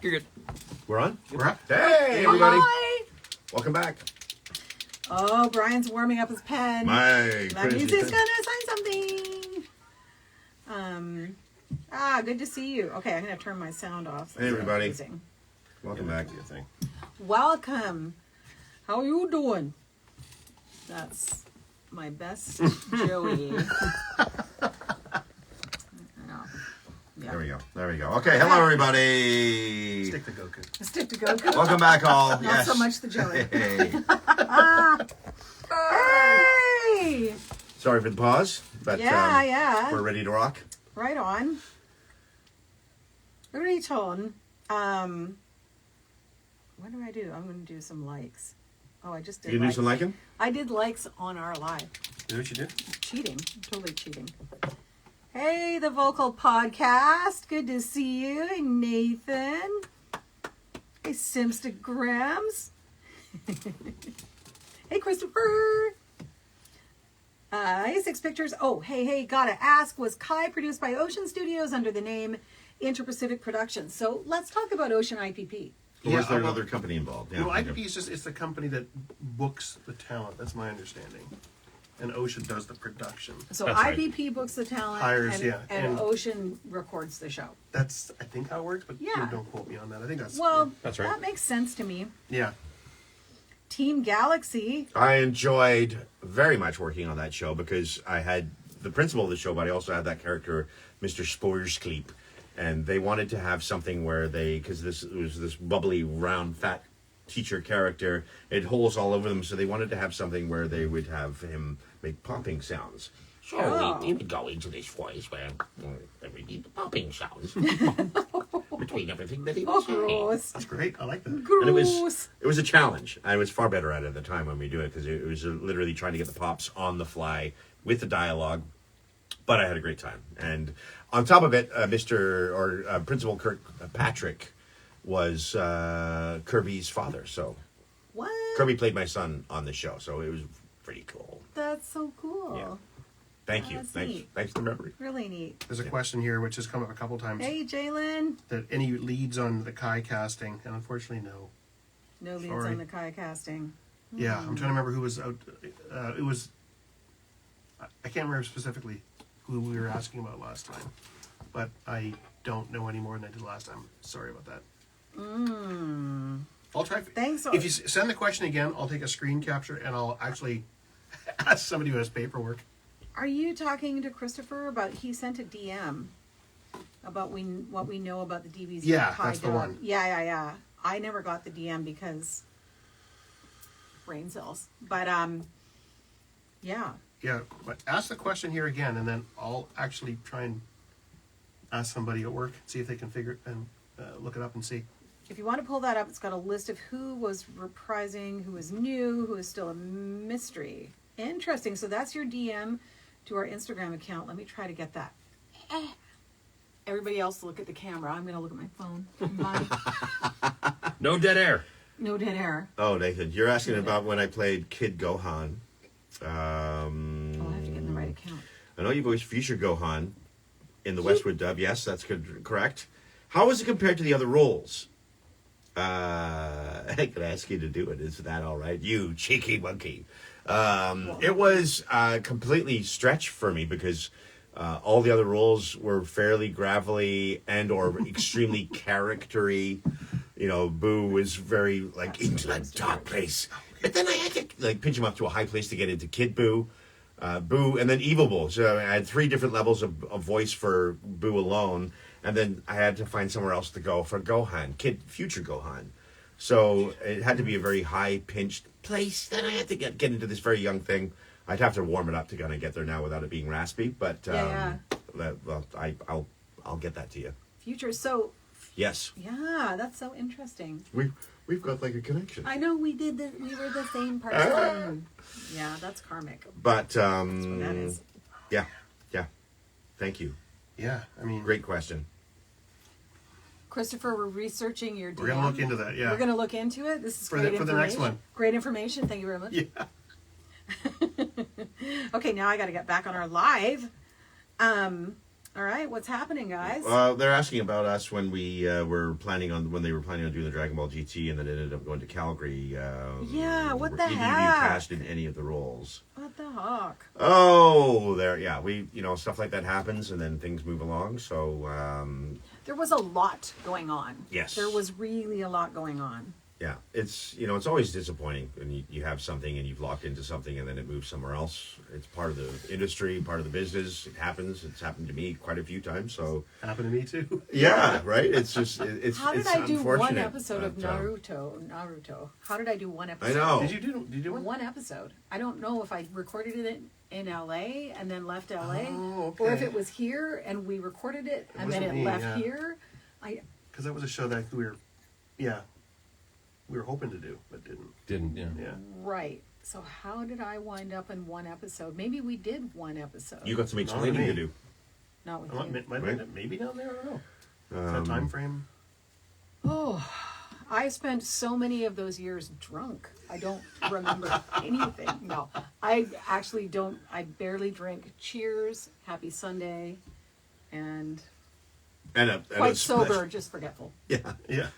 You're good. We're on? We're up. Hey, everybody. Hi. Welcome back. Oh, Brian's warming up his pen. That means he's gonna sign something. Good to see you. Okay, I'm gonna turn my sound off. Hey, everybody. Welcome back. Welcome. How are you doing? That's my best Joey. Yeah. There we go. Okay, hello, everybody. Stick to Goku. Stick to Goku. Welcome back, all. Not so much the Joey. Hey. Hey! Sorry for the pause, but yeah. we're ready to rock. Right on. Right on. What do I do? I'm going to do some likes. Oh, I just did. You do some liking? I did likes on our live. You know what you did? Cheating. Totally cheating. Hey, the Vocal Podcast. Good to see you. Hey, Nathan. Hey, Simstagrams. Hey, Christopher. Hey, Six Pictures. Oh, hey, gotta ask, was Kai produced by Ocean Studios under the name Inter-Pacific Productions? So let's talk about Ocean IPP. Or is there another company involved? Yeah, IPP is just, it's the company that books the talent. That's my understanding. And Ocean does the production. So That's right. IPP books the talent Hires, and, yeah, and and- Ocean records the show. That's, I think, how it works, but Yeah. don't quote me on that. I think that's... Well, That's right. that makes sense to me. Yeah. Team Galaxy. I enjoyed very much working on that show because I had the principal of the show, but I also had that character, Mr. Spoorskleep. And they wanted to have something where because this was this bubbly, round, fat teacher character. It had holes all over them, so they wanted to have something where they would have him make popping sounds. So Oh. he would go into this voice where there would be the popping sounds between everything that he Oh, was saying. gross. That's great. I like that. And it Gross. was a challenge. I was far better at it at the time when we do it because it was literally trying to get the pops on the fly with the dialogue. But I had a great time. And on top of it, Principal Patrick was Kirby's father. So What? Kirby played my son on the show. So it was pretty cool. That's so cool. Yeah. Thank you. That's Thanks. neat. Thanks for the memory. Really neat. There's a question here which has come up a couple times. Hey, Jalen. That any leads on the Kai casting, and unfortunately, no. No leads Sorry. on the Kai casting. Yeah, I'm trying to remember who was out. It was... I can't remember specifically who we were asking about last time. But I don't know any more than I did last time. Sorry about that. I'll try. Thanks. If you send the question again, I'll take a screen capture and I'll actually ask somebody who has paperwork. Are you talking to Christopher about he sent a DM about what we know about the DBZ? Yeah, Kai that's the dog? one. Yeah. I never got the DM because brain cells. But yeah. Yeah, but ask the question here again, and then I'll actually try and ask somebody at work, see if they can figure it and look it up and see. If you want to pull that up, it's got a list of who was reprising, who is new, who is still a mystery. Interesting. So that's your DM to our Instagram account. Let me try to get that. Everybody else look at the camera. I'm going to look at my phone. Bye. No dead air. No dead air. Oh, Nathan, you're asking about when I played Kid Gohan. Oh, I have to get in the right account. I know you voiced Future Gohan in the Westwood dub. Yes, that's correct. How was it compared to the other roles? I could ask you to do it. Is that all right? You cheeky monkey. It was completely stretched for me because all the other roles were fairly gravelly and or extremely charactery. You know, Boo was very into that dark place. But then I had to pinch him up to a high place to get into Kid Boo, Boo, and then Evil Boo. So I had 3 different levels of voice for Boo alone, and then I had to find somewhere else to go for Gohan, Future Gohan. So it had to be a very high-pitched place. Then I had to get into this very young thing. I'd have to warm it up to kind of get there now without it being raspy, but I'll get that to you. Future. So, Yes, yeah, that's so interesting. we've got a connection. I know we were the same person. Yeah, that's karmic. But That's what that is. yeah. Thank you. Yeah, I mean, Great question. Christopher, we're researching your DM. we're gonna look into that. Yeah, We're going to look into it. This is For great the information. next one. Great information. Thank you very much. yeah. Okay, now I got to get back on our live. All right, what's happening, guys? They're asking about us when we were planning on doing the Dragon Ball GT, and then it ended up going to Calgary. Yeah, what the You didn't heck? get cast in any of the roles. What the heck? Oh, we stuff like that happens, and then things move along. So There was a lot going on. Yes. There was really a lot going on. yeah, it's always disappointing when you have something and you've locked into something and then it moves somewhere else. It's part of the industry, part of the business. It happens. It's happened to me quite a few times. So Happened to me too. yeah, right. It's just it's How did it's I do one unfortunate, episode of but, Naruto? How did I do one I episode? know. Did you do one? One episode. I don't know if I recorded it in LA and then left LA, Oh, or if okay. it was here and we recorded it and then wasn't it me, left yeah. here. Because that was a show that we were hoping to do, but didn't. Didn't, yeah. Yeah. Right. So how did I wind up in one episode? Maybe we did one episode. You got some Not explaining me. to do. Not with Well, you. maybe down there. I don't know. Is that time frame? Oh, I spent so many of those years drunk. I don't remember anything. No, I actually don't. I barely drink. Cheers, happy Sunday, and quite sober, just forgetful. Yeah. Yeah.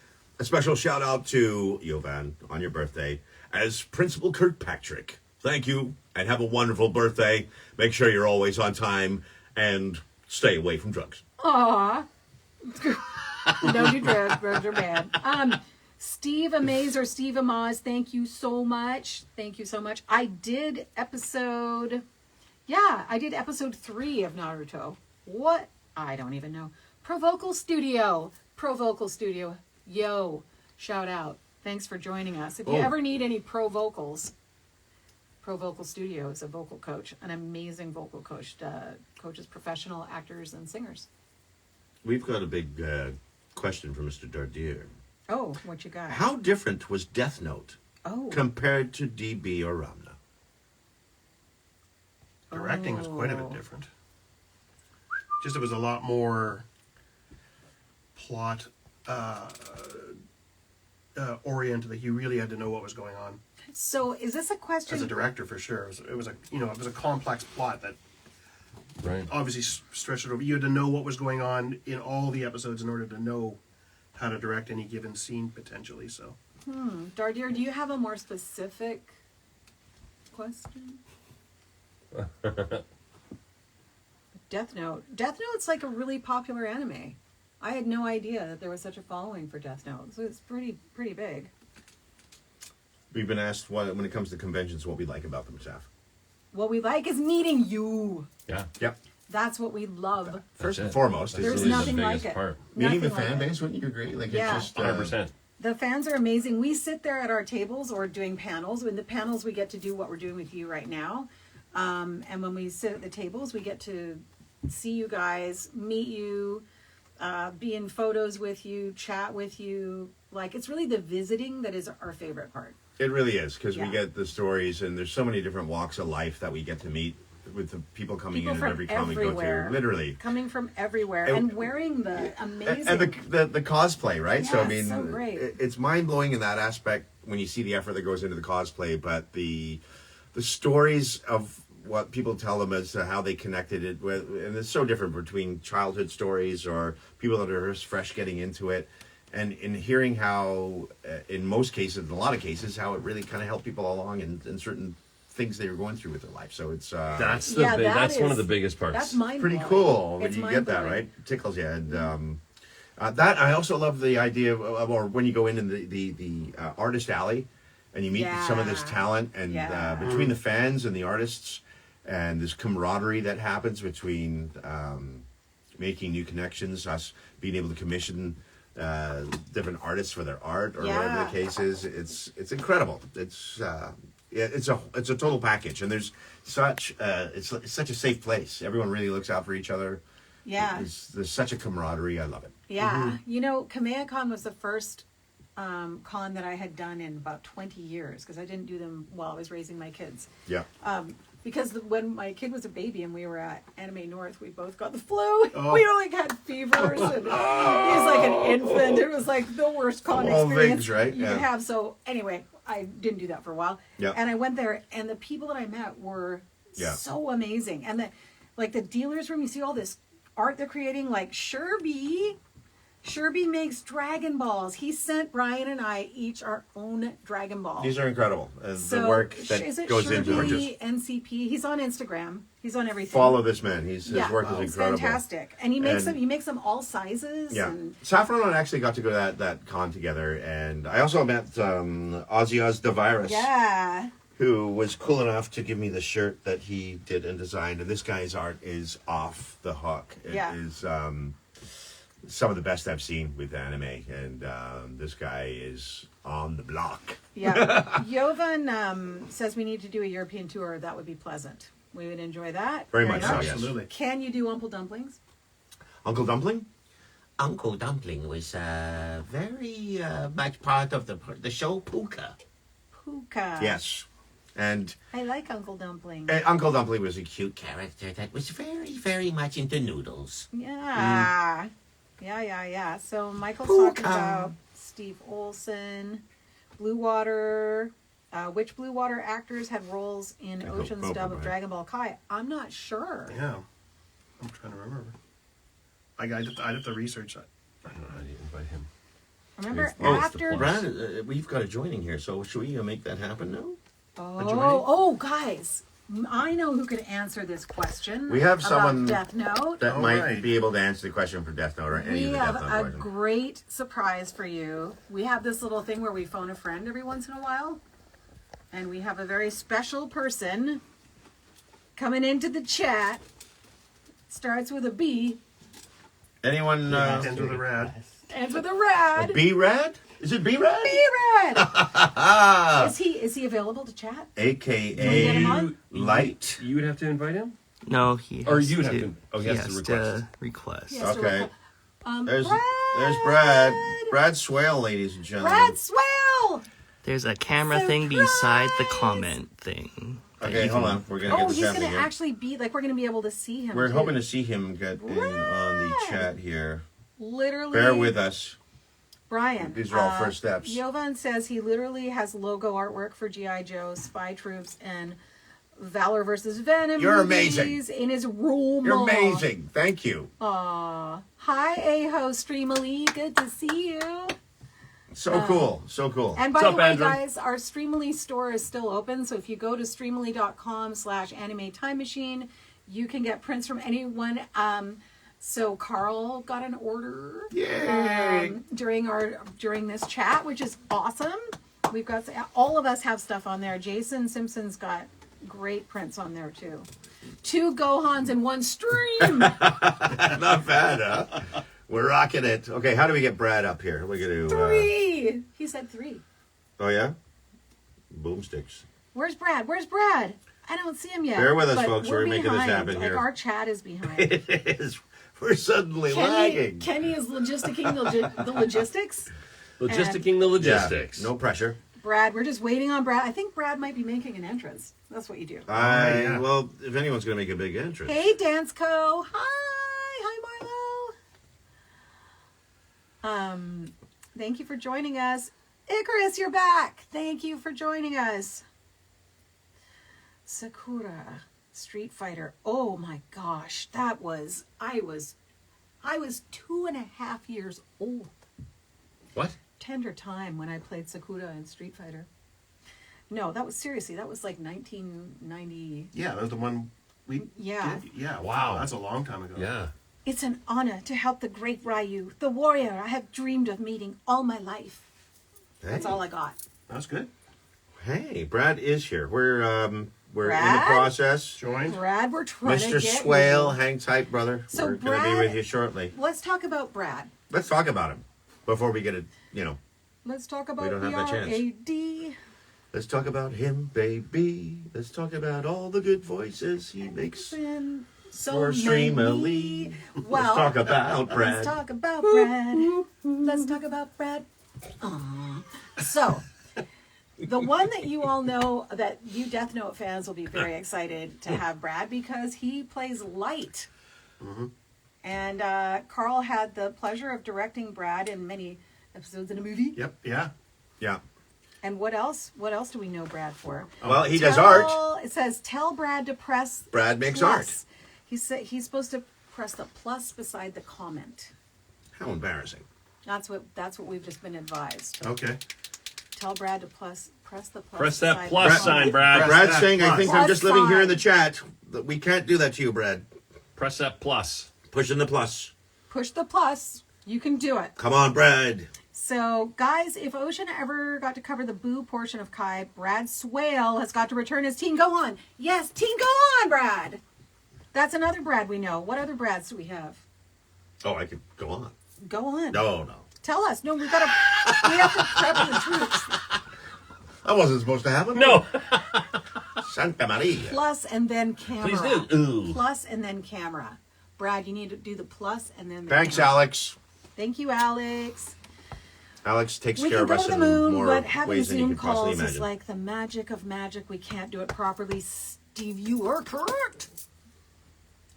A special shout out to Yovan on your birthday as Principal Kirkpatrick. Thank you and have a wonderful birthday. Make sure you're always on time and stay away from drugs. Aw. No do drugs. Drugs are bad. Steve Amaze or Steve Amaz, thank you so much. Thank you so much. I did episode 3 of Naruto. What? I don't even know. Provocal Studio. Yo, shout out. Thanks for joining us. If you ever need any pro vocals, Pro Vocal Studio is a vocal coach, an amazing vocal coach. Coaches professional actors and singers. We've got a big question for Mr. Dardier. Oh, what you got? How different was Death Note Oh, compared to DB or Ramna? Directing was quite a bit different. Just it was a lot more plot oriented. Like you really had to know what was going on so is this a question? as a director for sure. It was a complex plot that Right. obviously stretched it over. You had to know what was going on in all the episodes in order to know how to direct any given scene potentially. So Dardier, do you have a more specific question? Death Note. Death Note's like a really popular anime. I had no idea that there was such a following for Death Note. So it's pretty big. We've been asked when it comes to conventions what we like about them, Saf. What we like is meeting you. Yeah. Yep. That's what we love. First and it. foremost, That's There's really nothing the like biggest it. part. meeting the Nothing fan like it. base. Wouldn't you agree? Like Yeah. it's just 100%. The fans are amazing. We sit there at our tables or doing panels. In the panels, we get to do what we're doing with you right now. And when we sit at the tables, we get to see you guys, meet you, be in photos with you, chat with you. Like, it's really the visiting that is our favorite part. It really is, because Yeah. we get the stories, and there's so many different walks of life that we get to meet with the people coming People in at from every con we go everywhere. to. Literally. Coming from everywhere And- and wearing the amazing... And the cosplay, right? So, I Yeah, mean, so great. it's mind-blowing in that aspect when you see the effort that goes into the cosplay, but the stories of what people tell them as to how they connected it with, and it's so different between childhood stories or people that are just fresh getting into it. And in hearing how, in most cases, in a lot of cases, how it really kind of helped people along in certain things they were going through with their life. So it's That's Yeah, that that's one is- of the biggest parts. That's mind pretty cool when It's you get that, mind-blowing. right? It tickles you. And that I also love the idea of, or when you go into the artist alley and you meet some of this Yeah. talent, and Yeah. between the fans and the artists, and this camaraderie that happens between making new connections, us being able to commission different artists for their art or whatever Yeah. the case is. It's incredible. It's a total package, and there's such it's such a safe place. Everyone really looks out for each other. Yeah. There's such a camaraderie. I love it. Yeah. You know, Kamea-Con was the first con that I had done in about 20 years because I didn't do them while I was raising my kids. Yeah. Because when my kid was a baby and we were at Anime North, we both got the flu. Oh. We like had fevers, and he was like an infant. It was like the worst con All experience things, right? you Yeah. could have. So anyway, I didn't do that for a while. Yeah. And I went there, and the people that I met were Yeah. so amazing. And the dealers room, you see all this art they're creating, like Sherby. Sherby makes Dragon Balls. He sent Brian and I each our own Dragon Ball. These are incredible. So, the work that is it goes into Sherby it. NCP? He's on Instagram. He's on everything. Follow this man. His work is it's incredible. fantastic, and he makes And- them. He makes them all sizes. Yeah, And Saffron and I actually got to go to that con together, and I also met Ozzy Oz the Virus, yeah. who was cool enough to give me the shirt that he did and designed. And this guy's art is off the hook. It is some of the best I've seen with anime, and this guy is on the block. Yeah. Jovan says we need to do a European tour. That would be pleasant. We would enjoy that. Very much so, yes. Absolutely. Can you do Uncle Dumplings? Uncle Dumpling? Uncle Dumpling was very much part of the show Puka. Puka. Yes. And I like Uncle Dumpling. Uncle Dumpling was a cute Character that was very, very much into noodles. Yeah. Yeah. So Michael's Puka. talking about Steve Olson, Blue Water. Which Blue Water actors had roles in go Ocean's dub of right. Dragon Ball Kai? I'm not sure. Yeah. I'm trying to remember. I did the research. I don't know how to invite him. Remember Oh, after? Brad, we've got a joining here, so should we make that happen now? Oh, guys! I know who could answer this question. We have about someone Death Note. That All might right. be able to answer the question for Death Note or any We of the have Death Note a questions. great surprise for you. We have this little thing where we phone a friend every once in a while. And we have a very special person coming into the chat. Starts with a B. Anyone? Ends with a rad. Ends with a rad. B-Rad? Is it B-Rad? B-rad. Is he available to chat? Can we get him AKA on? Light. You would have to invite him? No, he has Or you'd have to. to- oh, he he has to has request. to request. Yes, so Okay. There's Brad. Brad. Brad Swale, ladies and gentlemen. Brad Swell. There's a camera thing beside the comment thing. that Okay, you hold can- on. We're gonna Oh, get this he's happening going to here. actually be, like, we're going to be able to see him. We're too. hoping to see him get in on the chat here. Literally. Bear with us. Brian. These are all first steps. Jovan says he literally has logo artwork for G.I. Joe, Spy Troops, and Valor versus Venom. You're movies amazing. In his room. You're amazing. Thank you. Aw. Hi, Aho Streamily. Good to see you. So cool. So cool. And by What's the up, way, Andrew? guys, our Streamily store is still open. So if you go to streamily.com/anime time machine, you can get prints from anyone. So Karl got an order during this chat, which is awesome. We've got all of us have stuff on there. Jason Simpson's got great prints on there too. 2 Gohans in one stream. Not bad, huh? We're rocking it. Okay, how do we get Brad up here? We're gonna 3. He said 3. Oh yeah? Boomsticks. Where's Brad? Where's Brad? I don't see him yet. Bear with us, but folks. We're making this behind. happen Like, here. our chat is behind. It is. We're suddenly lagging. Kenny is logisticking the logistics. Logisticking the logistics. Yeah, no pressure. Brad, we're just waiting on Brad. I think Brad might be making an entrance. That's what you do. yeah. Well, if anyone's gonna make a big entrance. Hey, Dance Co. Hi, Marlo. Thank you for joining us. Icarus, you're back. Thank you for joining us. Sakura, Street Fighter. Oh my gosh, I was 2.5 years old. What? Tender time when I played Sakura in Street Fighter. No, that was like 1990. Yeah, that was the one we Yeah. did. Yeah. Wow. That's a long time ago. Yeah. It's an honor to help the great Ryu, the warrior I have dreamed of meeting all my life. That's all I got. That's good. Hey, Brad is here. We're in the Brad? process. Joined. Brad, we're trying to Mr. get Swale, you. hang tight, brother. So We're gonna be Brad- with you shortly. Let's talk about Brad. Let's talk about him before we get it. Let's talk about don't have that chance. BRAD. Let's talk about him, baby. Let's talk about all the good voices he makes. And so For Streamily. Well, Let's talk about Brad. Let's talk about Brad. Let's talk about Brad. Aw. So, the one that you all know, that you Death Note fans will be very excited to have Brad, because he plays Light. And Karl had the pleasure of directing Brad in many episodes in a movie. Yep. Yeah. Yeah. And what else? What else do we know Brad for? Well, he does art. It says, tell Brad to press Brad makes plus. art. He said he's supposed to press the plus beside the comment. How embarrassing. That's what we've just been advised. Okay. Tell Brad to press the plus. Press that beside plus the sign, comment. Brad. Brad's that saying, I plus. think I'm just living here in the Plus chat. We can't do that to you, Brad. Press that plus. Pushing the plus. Push the plus. You can do it. Come on, Brad. So, guys, if Ocean ever got to cover the boo portion of Kai, Brad Swale has got to return his Teen Go On. Yes, Teen Go On, Brad. That's another Brad we know. What other Brads do we have? Oh, I could go on. Go on. No. Tell us. No, we have to prep the troops. That wasn't supposed to happen. No. Santa Maria. Plus and then camera. Please do. Ooh. Plus and then camera. Brad, you need to do the plus and then the Thanks, camera. Alex. Thank you, Alex. Alex takes We care can of go us to the in moon, more but having ways than you Zoom could possibly calls is imagine. like the magic of magic. We can't do it properly. Steve, you are correct.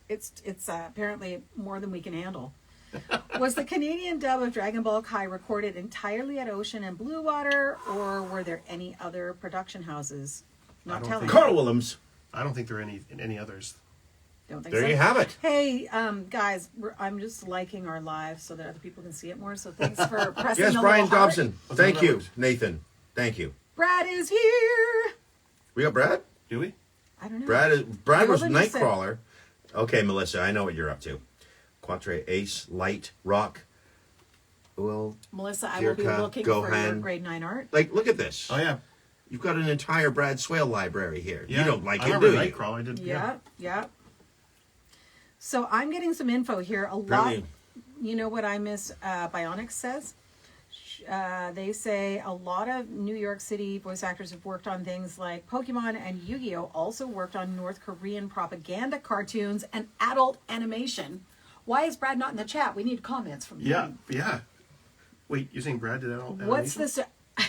It's apparently more than we can handle. Was the Canadian dub of Dragon Ball Kai recorded entirely at Ocean and Blue Water, or were there any other production houses? Not don't telling. think- Karl Willems. I don't think there are any others. Don't think There so. you have it. Hey, guys, I'm just liking our live so that other people can see it more. So thanks for pressing Yes, the Brian little heart. Dobson. What's Thank that you, numbers? Nathan. Thank you. Brad is here. We got Brad? Do we? I don't know. Brad was Golden just said- Nightcrawler. Okay, Melissa, I know what you're up to. Quatre, Ace, Light, Rock. Well, Melissa, I will be Jirka, looking for your Gohan. grade 9 art. like, look at this. Oh yeah. You've got an entire Brad Swale library here. Yeah. You don't like I it, remember do you? Nightcrawler. I did. Yeah. So I'm getting some info here. A lot. Apparently- You know what I miss? Bionics says. They say a lot of New York City voice actors have worked on things like Pokemon and Yu-Gi-Oh! Also worked on North Korean propaganda cartoons and adult animation. Why is Brad not in the chat? We need comments from Yeah. him. Yeah. Wait, you're saying Brad did that all? What's this? I'm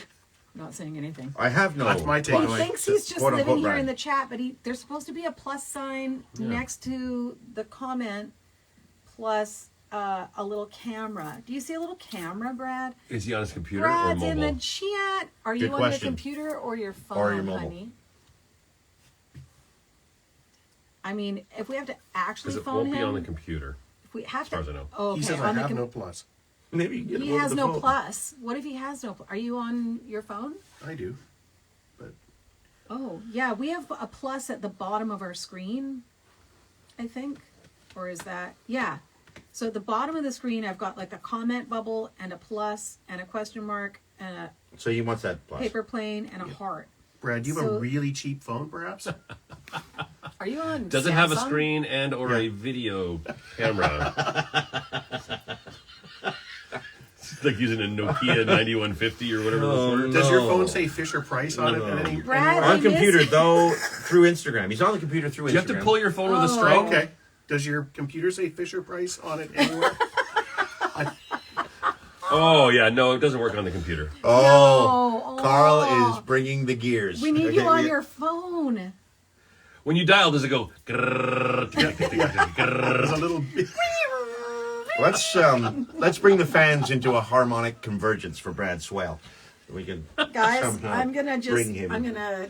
not saying anything. I have no. That's my take. He Anyway, thinks he's just quote, living unquote, here Brad. in the chat, but there's supposed to be a plus sign next to the comment, plus a little camera. Do you see a little camera, Brad? Is he on his computer Brad's or in mobile? the chat. Are Good you on question. your computer or your phone, Or your mobile. honey? I mean, if we have to actually Because it phone won't him, be on the computer. if we have as far to, as I know. oh, okay, He says on I the have no plus. Maybe you can get he him over has the no phone. plus. What if he has no? Are you on your phone? I do. But Oh, yeah, we have a plus at the bottom of our screen, I think. Or is that, yeah. So at the bottom of the screen, I've got like a comment bubble and a plus and a question mark and a So you want that plus. paper plane and a heart. Brad, do you have So- a really cheap phone, perhaps? Are you on Does it have a Samsung? screen and or a Yeah. video camera? It's like using a Nokia 9150 or whatever Oh, those were. Does your No. phone say Fisher Price on it? At any, Brad, anywhere? On I miss- computer, though, through Instagram. He's on the computer through Instagram. Do you have to pull your phone with a Oh. string? Okay. Does your computer say Fisher Price on it anywhere? Oh, yeah. No, it doesn't work on the computer. Oh, No. Carl Oh. is bringing the gears. We need Okay, you on your phone. When you dial, does it go? grrrr, There's a little bit. Let's bring the fans into a harmonic convergence for Brad Swale. We can Guys, somehow I'm gonna bring him.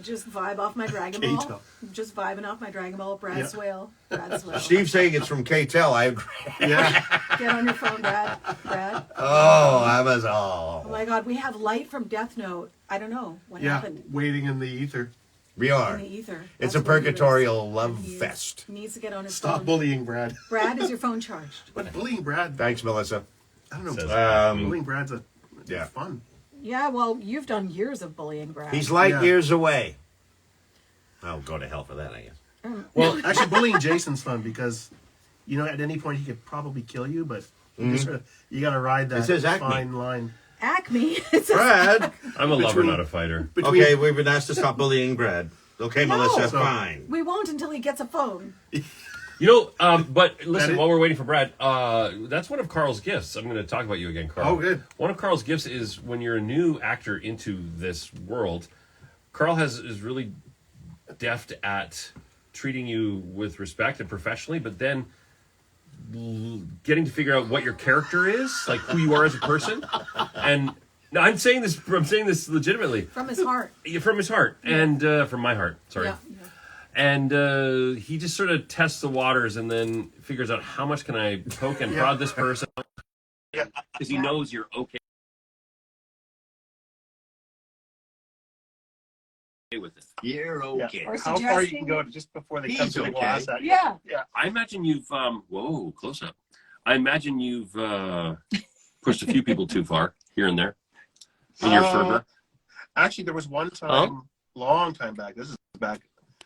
just vibe off my Dragon Ball. K-Tel. Just vibing off my Dragon Ball. Brad Yeah. Swale. Brad Swale. Steve's saying it's from K-Tel. I agree. Yeah. Get on your phone, Brad. Brad. Oh, that was Oh all. my God, we have Light from Death Note. I don't know what Yeah. happened Waiting in the ether. We in are. the ether. It's That's a where he lives. purgatorial love He is- fest. Needs to get on his Stop phone. bullying Brad. Brad, is your phone charged? But bullying Brad, Thanks, Melissa. I don't know. Says- Bullying Brad's Yeah. fun. Yeah, well, you've done years of bullying, Brad. He's light Yeah. years away. I'll go to hell for that, I guess. Well, actually, bullying Jason's fun because, you know, at any point he could probably kill you, but you just you got to ride that says Acme. fine line. Acme. It's a- Brad. I'm a lover, Between- not a fighter. Between, Okay, we've been asked to stop bullying Brad. Okay, No. Melissa, So- fine. we won't until he gets a phone. You know, but listen, That is- while we're waiting for Brad, that's one of Carl's gifts. I'm going to talk about you again, Karl. Oh, good. One of Carl's gifts is when you're a new actor into this world, Karl is really deft at treating you with respect and professionally, but then getting to figure out what your character is, like who you are as a person. And no, I'm saying this legitimately. From his heart. From his heart and from my heart. Sorry. Yeah. And he just sort of tests the waters and then figures out how much can I poke and prod this person because he knows you're okay with it. You're okay. Or How far you suggesting- can go just before they He's come to the okay. glass at you. Yeah. I imagine you've whoa, close up. I imagine you've pushed a few people too far here and there in your fervor. Actually, there was one time, long time back. This is back,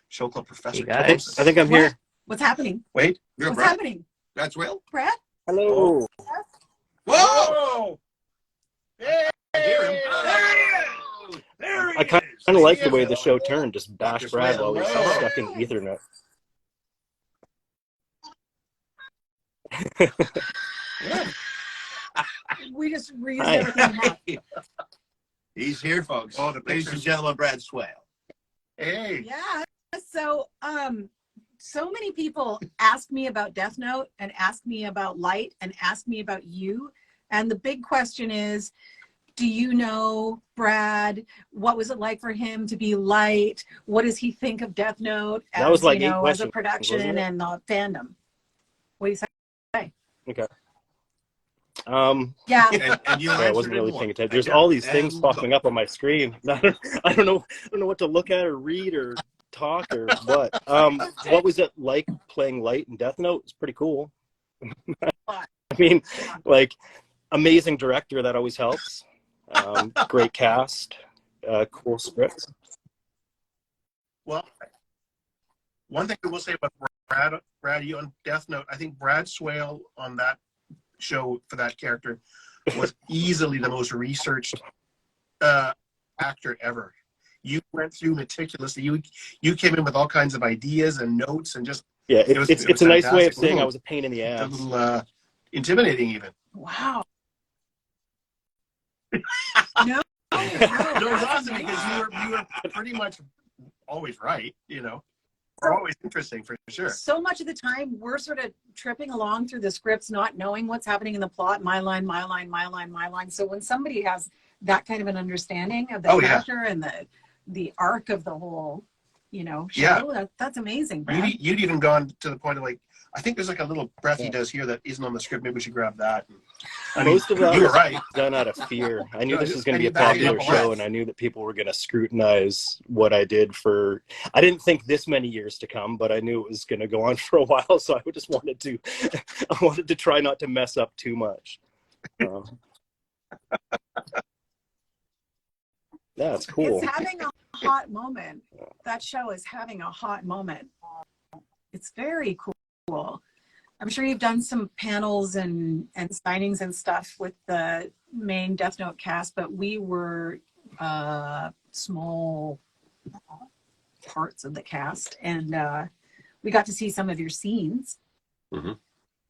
Show Club Professor. Hey, guys. Dobson. I think I'm here. What's happening? Wait. You're What's Brad. happening? That's Will. Brad? Hello. Whoa! Hey! There he I kind is. of like the He way is. the show turned. Just bash Dr. Brad Swale. while he's Hello. stuck in Ethernet. We just reused Hi. everything. He's here, folks. Oh, the Ladies and pictures. gentlemen, Brad Swale. Hey! Yeah. So, so many people ask me about Death Note and ask me about Light and ask me about you. And the big question is, do you know Brad? What was it like for him to be Light? What does he think of Death Note as, That was like 8 as a questions, production wasn't it? and the fandom? What do you say? Okay. Yeah. And you Yeah, I answered wasn't really in paying one. attention. There's Yeah. all these things And popping go. up on my screen. I don't know what to look at or read or talk or what. What was it like playing Light in Death Note? It's pretty cool. I mean, like, amazing director, that always helps. Great cast, cool scripts. Well, one thing I will say about Brad, you on Death Note, I think Brad Swale on that show for that character was easily the most researched actor ever. You went through meticulously. You came in with all kinds of ideas and notes and just Yeah, It was it's a nice way of fantastic. saying I was a pain in the a ass. little intimidating even. Wow. No. No, it was awesome because you were pretty much always right, you know. Or always interesting for sure. So much of the time, we're sort of tripping along through the scripts, not knowing what's happening in the plot. My line, my line, my line, my line. So when somebody has that kind of an understanding of the Oh, yeah. character and the arc of the whole, show, Yeah. that's amazing, Brad. You'd even gone to the point of like, I think there's like a little breath he does here that isn't on the script. Maybe we should grab that. I mean, Most of that you were was right. done out of fear. I knew this was going to be a And you popular backed it up show, less. and I knew that people were going to scrutinize what I did for. I didn't think this many years to come, but I knew it was going to go on for a while. So I just wanted to, I wanted to try not to mess up too much. Yeah, it's cool. It's having a hot moment. That show is having a hot moment. It's very cool. I'm sure you've done some panels and signings and stuff with the main Death Note cast, but we were small parts of the cast, and we got to see some of your scenes,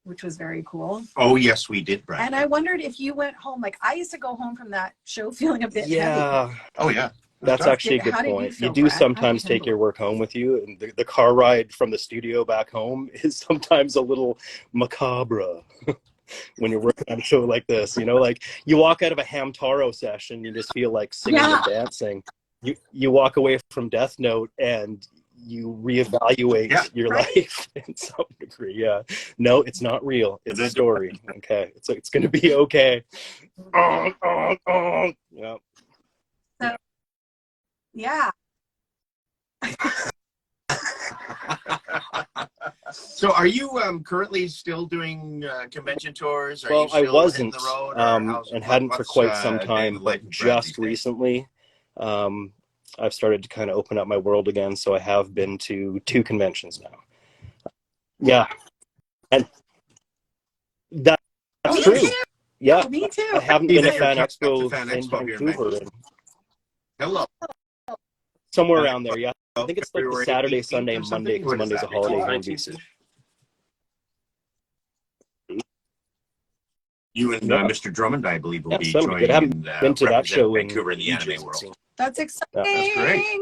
which was very cool. Oh, yes, we did, Brad. And I wondered if you went home, like I used to go home from that show feeling a bit heavy. Yeah, Oh, yeah. that's tough. actually a good How did you point. feel, You do Brad? How sometimes did you take your work home with you, and the car ride from the studio back home is sometimes a little macabre when you're working on a show like this. Like you walk out of a Hamtaro session, you just feel like singing Yeah. and dancing. You walk away from Death Note and you reevaluate your life in some degree. Yeah, no, it's not real. It's a story. Okay, it's going to be okay. Yeah. Yeah. So, are you currently still doing convention tours? Are you Well, I still wasn't, hitting the road, or and hadn't for what's, quite some daily time. life But of Brad just these days? recently, I've started to kind of open up my world again. So I have been to 2 conventions now. Yeah, and that's Me true. too. Yeah, Me too. I haven't He's been at to your Fan Captain Expo Fan in Expo here in Vancouver, and Hello. somewhere around there. Yeah, I think it's like the February Saturday, 18th Sunday, or and something? Monday, because What is Monday's a that, holiday here in 19th? BC. You and Yeah. Mr. Drummond, I believe, will Yeah, be so joining good. I haven't in, been to that representing show in Vancouver in the anime ages, it world. seems. That's exciting. That's great.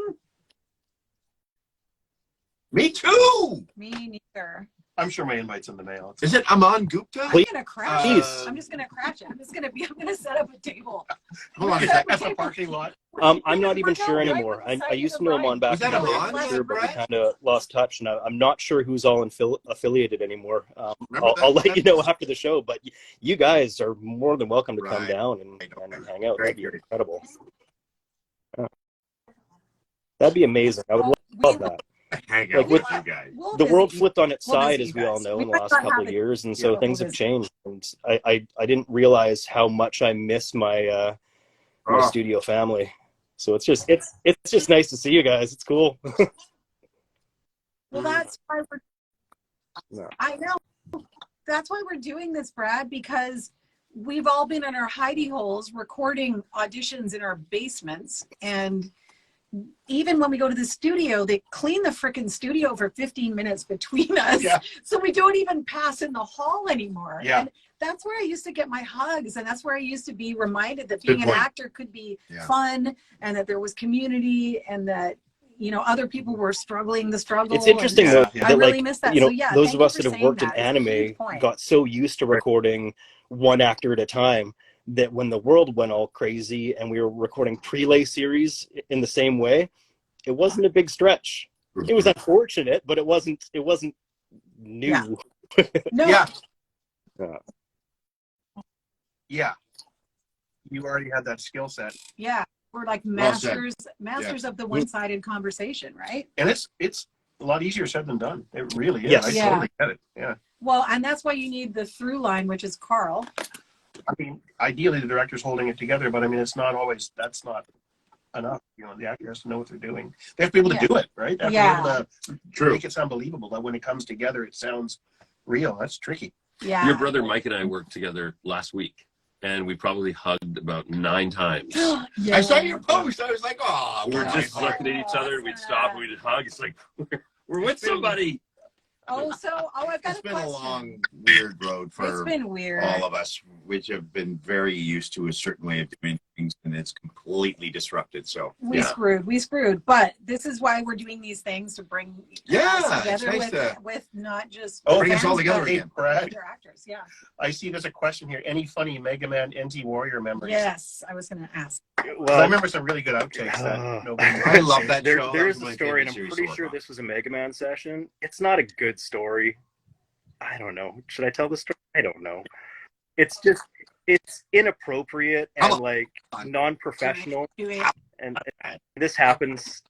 Me too. Me neither. I'm sure my invite's in the mail. Is it Aman Gupta? Please. I'm gonna crash Jeez. it. I'm just gonna crash it. I'm gonna set up a table. Hold on a At second. the parking lot. I'm not even sure anymore. I used to know him on back Was in that the day, Iran, for sure, but we Brad? kind of lost touch, and I'm not sure who's all affiliated anymore. Remember I'll that? let you know after the show, but you guys are more than welcome to come Right. down and hang out. That'd be Great. incredible. That'd be amazing. I would love that. Hang Like out with with you guys. We'll the world visit you. flipped on its We'll side, visit as you we all guys. know, We in the might last not couple have of it. years, and so Yeah, things we'll have visit. changed. And I didn't realize how much I miss my my Oh. studio family. So it's just nice to see you guys. It's cool. Well, that's why we're. No. I know. That's why we're doing this, Brad, because we've all been in our hidey holes recording auditions in our basements, and even when we go to the studio, they clean the frickin' studio for 15 minutes between us. Yeah. So we don't even pass in the hall anymore. Yeah. And that's where I used to get my hugs, and that's where I used to be reminded that being Good an point. actor could be Yeah. fun, and that there was community, and that, you know, other people were struggling the struggle. It's interesting Yeah. though Yeah. that, I really like, miss that. you know, So yeah, those thank of you us for that have saying worked in that. It's a huge anime point. got so used to recording one actor at a time that when the world went all crazy and we were recording prelay series in the same way, it wasn't a big stretch. It was unfortunate, but it wasn't new. Yeah. No. Yeah. Yeah. Yeah. You already had that skill set. Yeah. We're like Well said. masters of the one-sided conversation, right? And it's a lot easier said than done. It really is. Yes. I Yeah. totally get it. Yeah. Well, and that's why you need the through line, which is Karl. I mean, ideally the director's holding it together, but I mean, it's not always, that's not enough. You know, the actor has to know what they're doing. They have to be able to Yeah. do it, right? They have Yeah. to be able to True. make it sound believable, that when it comes together, it sounds real. That's tricky. Yeah. Your brother Mike and I worked together last week, and we probably hugged about 9 times. Yeah. I saw your post. I was like, oh, We were just looking at each other, and we'd stop, and we'd hug. It's like, we're with somebody. I've got It's a been question. a long, weird road It's for been weird. all of us, which have been very used to a certain way of doing things, and it's completely disrupted. So We screwed. But this is why we're doing these things, to bring Yeah, us it's together nice with not just bring us all fans, together but again. Brad, other actors. Yeah. I see there's a question here. Any funny Mega Man NT Warrior memories? Yes, I was going to ask. 'Cause I Well, remember some really good outtakes that nobody. I love that there show. there That is was a my story, and I'm favorite series pretty to sure work on. this was a Mega Man session. It's not a good story. I don't know. Should I tell the story? I don't know. It's inappropriate and like non-professional, Do it. and this happens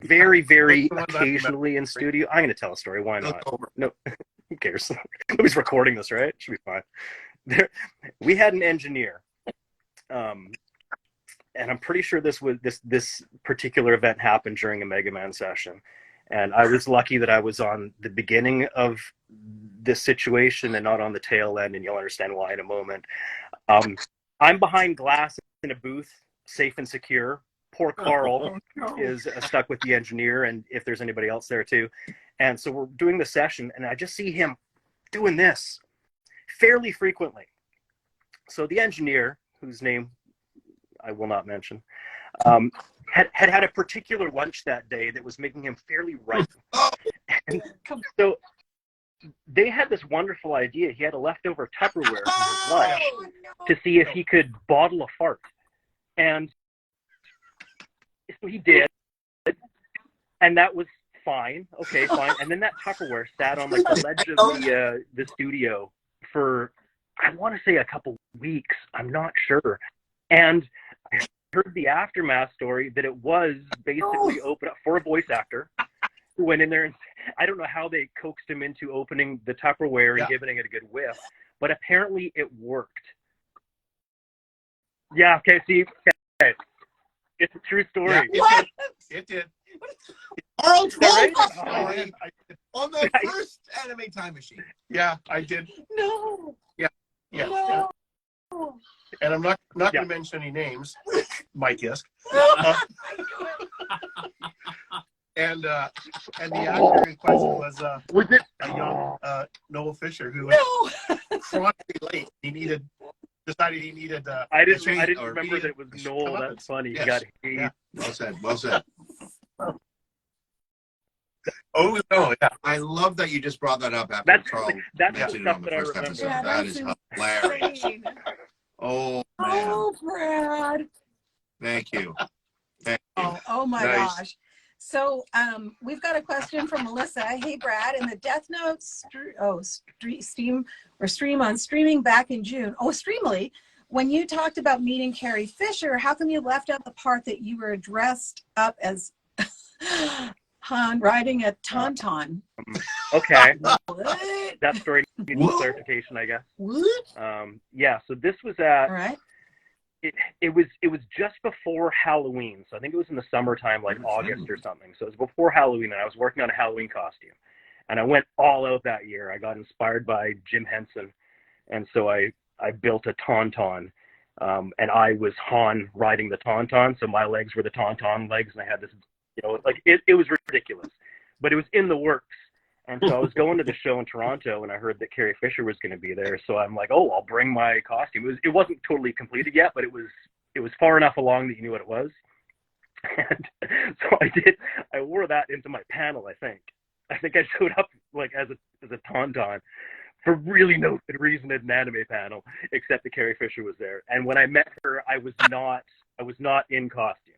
very, very What's the one that- occasionally in studio. I'm going to tell a story. Why not? Look over. No, who cares? Nobody's recording this, right? Should be fine. We had an engineer, and I'm pretty sure this particular event happened during a Mega Man session. And I was lucky that I was on the beginning of this situation and not on the tail end, and you'll understand why in a moment. I'm behind glass in a booth, safe and secure. Poor Karl is stuck with the engineer, and if there's anybody else there too. And so we're doing the session, and I just see him doing this fairly frequently. So the engineer, whose name I will not mention, had a particular lunch that day that was making him fairly ripe. And so they had this wonderful idea. He had a leftover Tupperware from his lunch to see if he could bottle a fart. And so he did. And that was fine. Okay, fine. And then that Tupperware sat on like the ledge of the studio for, I want to say, a couple weeks. I'm not sure. And I heard the aftermath story that it was basically open up for a voice actor who went in there, and I don't know how they coaxed him into opening the Tupperware and giving it a good whiff, but apparently it worked. Yeah, okay, see, okay. It's a true story. Yeah, it did. Carl told right? the story on the Right. first anime time machine. Yeah, I did. No. Yeah. No. And I'm not going Yeah. to mention any names. Mike Isk. And the actor in question was a young Noel Fisher who was chronically late. Decided he needed. I didn't change- or remember he that needed it was to Noel. come up That's with- funny. Yes. You got hate. Yeah. Well said. Well said. Oh no! Yeah. I love that you just brought that up after That's Carl that's the mentioned it stuff on the that I first remember. episode. Yeah, That that's is hilarious. insane. Oh man, Oh, Brad. thank you. Oh my Nice. gosh. So we've got a question from Melissa. Hey Brad, in the Death Note stream on streaming back in June. Oh, Streamily, when you talked about meeting Carrie Fisher, how come you left out the part that you were dressed up as Han riding a tauntaun? Okay, What? that story needs some clarification, I guess. What? Yeah, so this was at All right. it was just before Halloween, so I think it was in the summertime, like August or something. So it was before Halloween, and I was working on a Halloween costume, and I went all out that year. I got inspired by Jim Henson, and so I built a tauntaun, and I was Han riding the tauntaun, so my legs were the tauntaun legs, and I had this, like it was ridiculous, but it was in the works. And so I was going to the show in Toronto, and I heard that Carrie Fisher was going to be there. So I'm like, oh, I'll bring my costume. It wasn't totally completed yet, but it was far enough along that you knew what it was. And so I wore that into my panel. I think I showed up like as a tauntaun for really no good reason at an anime panel, except that Carrie Fisher was there. And when I met her, I was not in costume.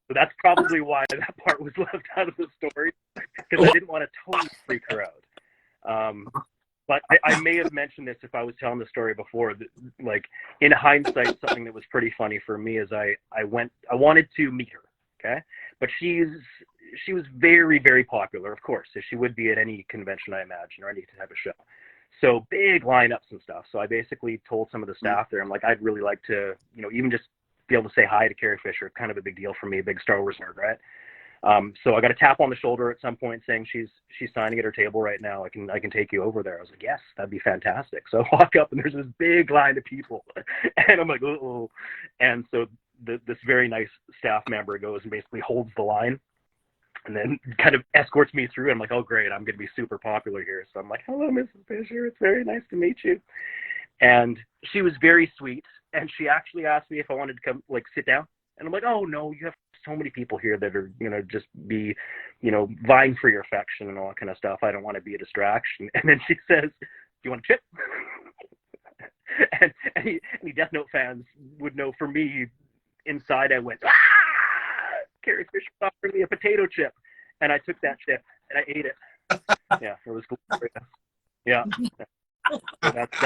So that's probably why that part was left out of the story, because I didn't want to totally freak her out. But I may have mentioned this if I was telling the story before. That, like, in hindsight, something that was pretty funny for me is I wanted to meet her, okay? But she was very, very popular, of course, as she would be at any convention, I imagine, or any type of show. So big lineups and stuff. So I basically told some of the staff there, I'm like, I'd really like to, even just be able to say hi to Carrie Fisher. Kind of a big deal for me, big Star Wars nerd, right? So I got a tap on the shoulder at some point saying she's signing at her table right now. I can take you over there. I was like, yes, that'd be fantastic. So I walk up and there's this big line of people, and I'm like, oh. And so this very nice staff member goes and basically holds the line, and then kind of escorts me through. I'm like, oh great, I'm going to be super popular here. So I'm like, hello, Mrs. Fisher. It's very nice to meet you. And she was very sweet, and she actually asked me if I wanted to come, like, sit down. And I'm like, oh no, you have so many people here that are, just be, vying for your affection and all that kind of stuff. I don't want to be a distraction. And then she says, do you want a chip? and any Death Note fans would know, for me, inside I went, ah! Carrie Fisher offered me a potato chip. And I took that chip and I ate it. Yeah, it was glorious. Yeah. So that's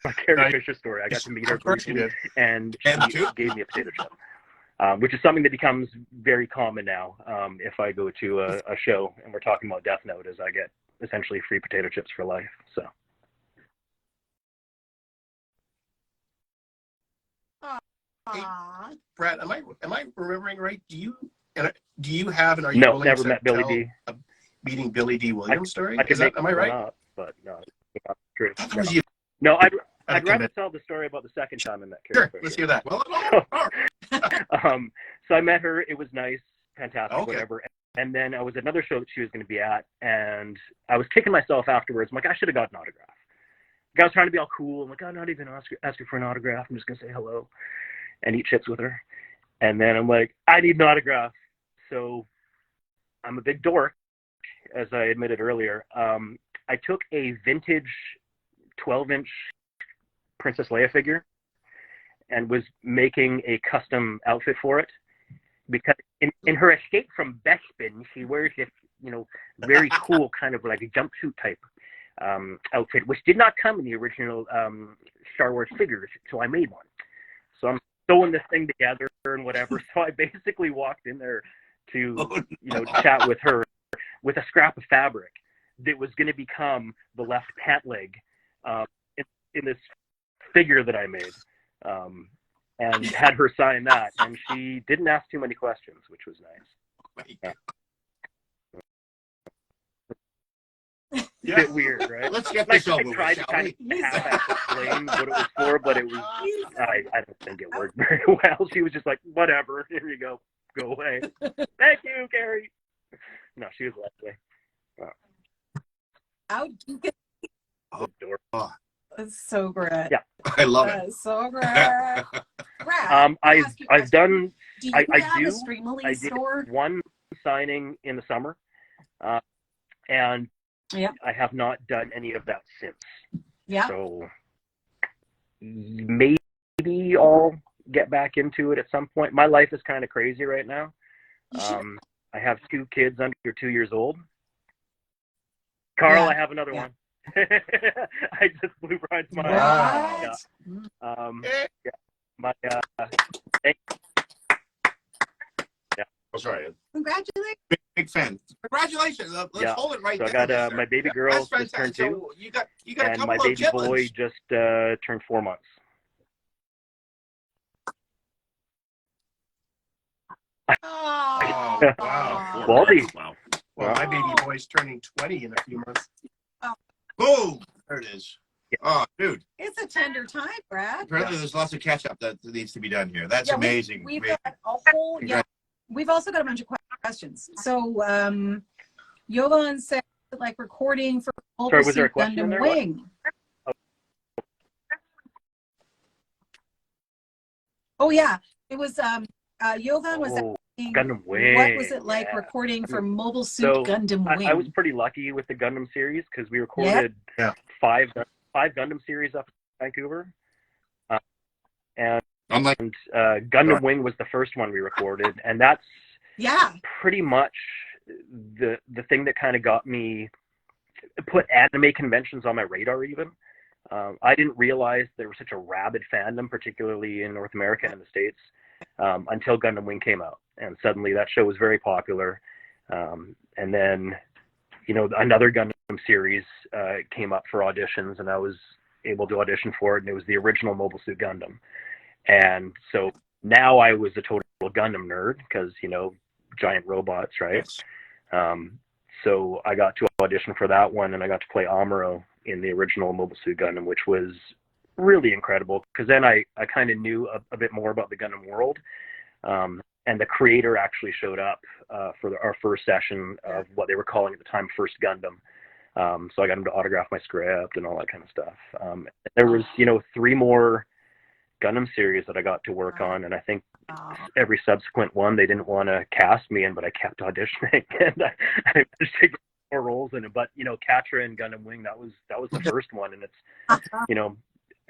my Carrie Fisher story. I got to meet her briefly, and she gave me a potato chip. Which is something that becomes very common now. If I go to a show and we're talking about Death Note, is I get essentially free potato chips for life. So. Hey, Brad, am I remembering right? Do you have, and are you No, willing never to met Billy tell D. a meeting Billy D. Williams story? Am I right? Up, but no, it's not true. No, I'd rather tell the story about the second time I met Carrie Fisher. Let's hear that. So I met her. It was nice, fantastic, okay. Whatever. And then I was at another show that she was going to be at, and I was kicking myself afterwards. I'm like, I should have got an autograph. Like, I was trying to be all cool. I'm like, I'm not even ask her for an autograph. I'm just going to say hello and eat chips with her. And then I'm like, I need an autograph. So I'm a big dork, as I admitted earlier. I took a vintage 12-inch Princess Leia figure and was making a custom outfit for it, because in her escape from Bespin, she wears this, very cool kind of like a jumpsuit type outfit, which did not come in the original Star Wars figures, so I made one. So I'm sewing this thing together and whatever. So I basically walked in there to, chat with her with a scrap of fabric that was going to become the left pant leg in this figure that I made, and had her sign that, and she didn't ask too many questions, which was nice. Yeah. A bit weird, right? Let's get this over I with, tried to shall kind we? of half explain what it was for, but it was, I don't think it worked very well. She was just like, whatever, here you go away. Thank you, Carrie. No, she was lovely. How you get Adorable. That's so great. Yeah. I love it. That's so great. Brad, I've done. do you I have do. a Streamily I did store? one signing in the summer, and Yeah. I have not done any of that since. Yeah. So maybe I'll get back into it at some point. My life is kind of crazy right now. I have 2 kids under 2 years old. Karl, Yeah. I have another one. I just blew Brian's mind. Wow. Yeah. My Oh, sorry. Congratulations. Big fan. Congratulations. Let's Yeah. hold it right So I there. got my baby girl That's just turned fantastic. 2, So you got a and couple my of baby boy chitlins. just turned 4 months. Oh, wow. Baldy. Wow. Well, my baby boy's turning 20 in a few months. Boom. There it is. Oh, dude. It's a tender time, Brad. Apparently, there's lots of catch up that needs to be done here. That's Yeah, amazing. We've Amazing. got a whole, we've also got a bunch of questions. So, Jovan said, like, recording for Sorry, was there a question in Gundam there? Wing. Oh, yeah. It was, Jovan was Oh, asking, Gundam Wing. what was it like Yeah. recording for Mobile Suit So, Gundam Wing? I was pretty lucky with the Gundam series because we recorded Yeah. 5 Gundam series up in Vancouver. And Unlike Gundam Wing was the first one we recorded, and that's Yeah. pretty much the thing that kind of got me put anime conventions on my radar even. I didn't realize there was such a rabid fandom, particularly in North America and the States, until Gundam Wing came out. And suddenly that show was very popular. And then, another Gundam series came up for auditions, and I was able to audition for it, and it was the original Mobile Suit Gundam. And so now I was a total Gundam nerd because, giant robots, right? So I got to audition for that one, and I got to play Amuro in the original Mobile Suit Gundam, which was really incredible because then I kind of knew a bit more about the Gundam world. And the creator actually showed up for our first session of what they were calling at the time First Gundam. So I got him to autograph my script and all that kind of stuff. There was, 3 more Gundam series that I got to work on, and I think every subsequent one they didn't want to cast me in, but I kept auditioning, and I managed to get more roles in it. But Catra and Gundam Wing, that was the first one, and it's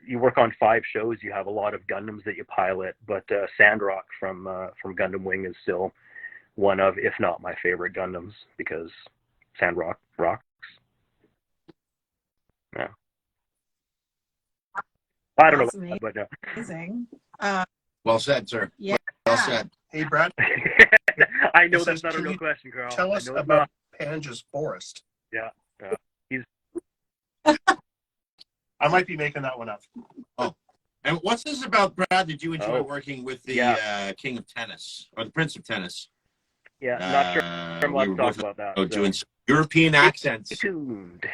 you work on 5 shows, you have a lot of Gundams that you pilot, but Sandrock from Gundam Wing is still one of, if not my favorite Gundams, because Sandrock rocks. Yeah. I don't That's know, but amazing. well said, sir. Yeah. Well said. Hey, Brad, I know This that's is- not a can real you question, Karl. tell I us know it's about not. Panga's Forest. Yeah. I might be making that one up. And what's this about, Brad? Did you enjoy Oh. working with the Yeah. King of Tennis or the Prince of Tennis? Yeah, not sure I'm allowed to talk about that. So doing some European accents. stay tuned.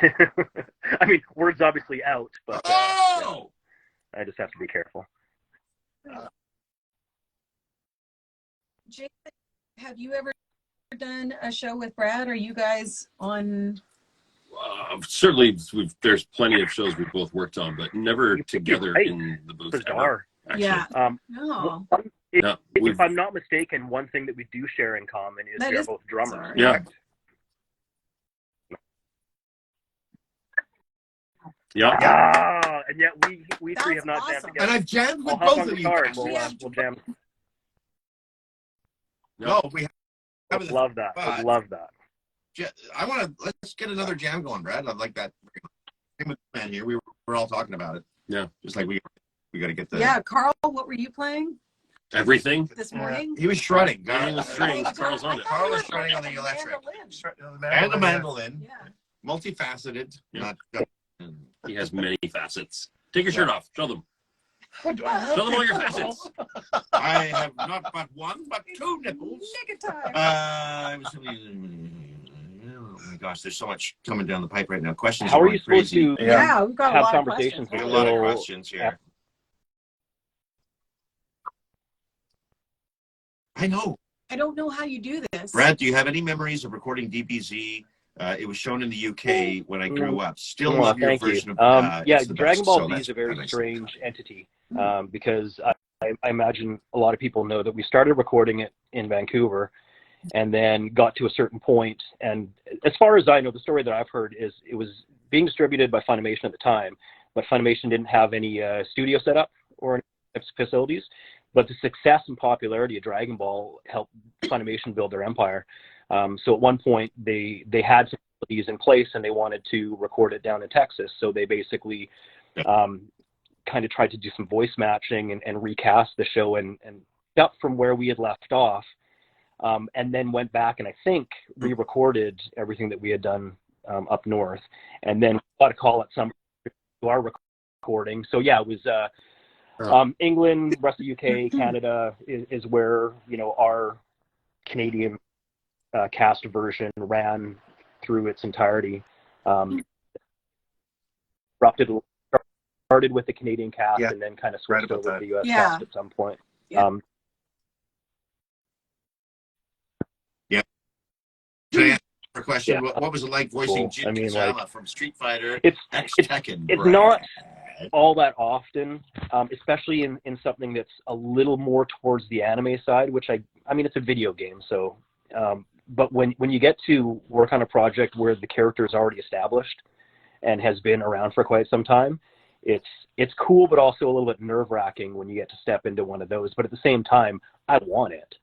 I mean, word's obviously out, but yeah, I just have to be careful. Jason, have you ever done a show with Brad? Are you guys on? Certainly, there's plenty of shows we've both worked on, but never together right. in the booth. Bizarre. Actually. Yeah. No. No, If I'm not mistaken, one thing that we do share in common is That we are is both drummers. bizarre. Yeah. correct? Yeah. Ah, and yet we That's three have not jammed awesome. together. And I've jammed I'll with hop both on of the you. car and guys. we'll jam. No, we I have would love that. I would but- love that. I want to let's get another jam going, Brad. I'd like that. Same with the man here. We're all talking about it. Yeah. Just like we got to get the. Yeah, Karl, what were you playing Everything. this morning? He was shredding. Everything with strings. Carl's on it. Carl is shredding on the electric Mandolin. and the mandolin. Yeah. Multifaceted. Yeah. Not. He has many facets. Take your shirt off. Show them. Show them all your facets. I have not but one, but 2 nipples. Nigga time. I was. Oh my gosh, there's so much coming down the pipe right now. Questions. How are going you supposed crazy. to Yeah, we've got a have lot of conversations questions. We got a with lot of Bill questions here. Yeah. I know. I don't know how you do this. Brad, do you have any memories of recording DBZ? It was shown in the UK when I grew up. Still Well, love your thank you. version of Yeah, It's the Dragon Best, Ball so Z that's is a very nice. strange entity because I imagine a lot of people know that we started recording it in Vancouver and then got to a certain point. And as far as I know, the story that I've heard is it was being distributed by Funimation at the time, but Funimation didn't have any studio set up or any types of facilities. But the success and popularity of Dragon Ball helped Funimation build their empire. So at one point, they had some facilities in place, and they wanted to record it down in Texas. So they basically kind of tried to do some voice matching and recast the show and up from where we had left off, and then went back and I think re-recorded everything that we had done up north, and then got a call at some to our recording. So yeah, it was England, rest of the UK, Canada is where, you know, our Canadian cast version ran through its entirety. Started with the Canadian cast and then kind of switched over to the US cast at some point. To answer your question, what was it like voicing Jin Kazama from Street Fighter X Tekken? It's not all that often, especially in something that's a little more towards the anime side, which I mean, it's a video game, so but when you get to work on a project where the character is already established and has been around for quite some time, it's cool, but also a little bit nerve-wracking when you get to step into one of those. But at the same time, I want it.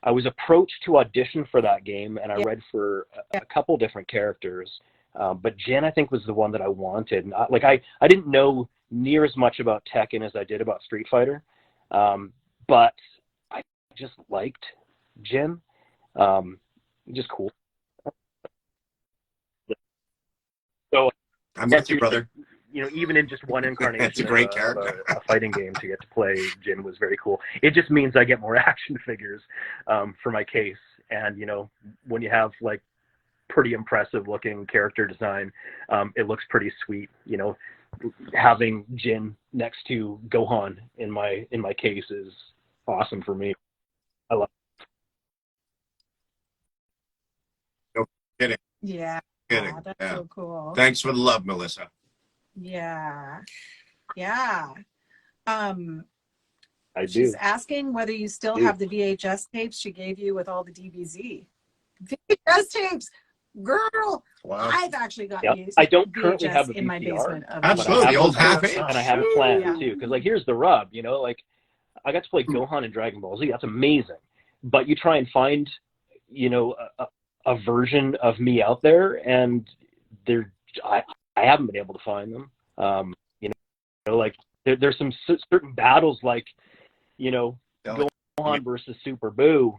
I was approached to audition for that game, and I read for a couple different characters, but Jin, I think, was the one that I wanted. And I didn't know near as much about Tekken as I did about Street Fighter, but I just liked Jin. Just cool. So I'm with you, brother. You know, even in just one incarnation, it's a great character. Of a fighting game, to get to play Jin was very cool. It just means I get more action figures for my case, and you know, when you have like pretty impressive looking character design, it looks pretty sweet. You know, having Jin next to Gohan in my case is awesome for me. I love it. No kidding. Yeah. Kidding. That's so cool. Thanks for the love, Melissa. Yeah. I do. She's asking whether you still have the VHS tapes she gave you with all the DBZ. VHS tapes, girl. Wow. I've actually got these. I don't currently have a VCR, in my basement. Absolutely, old half-inch. And I have a plan too, because like here's the rub, you know, like I got to play Gohan and Dragon Ball Z. That's amazing, but you try and find, you know, a version of me out there, and I haven't been able to find them. You know, like there's some certain battles, like, you know, Gohan versus Super Boo,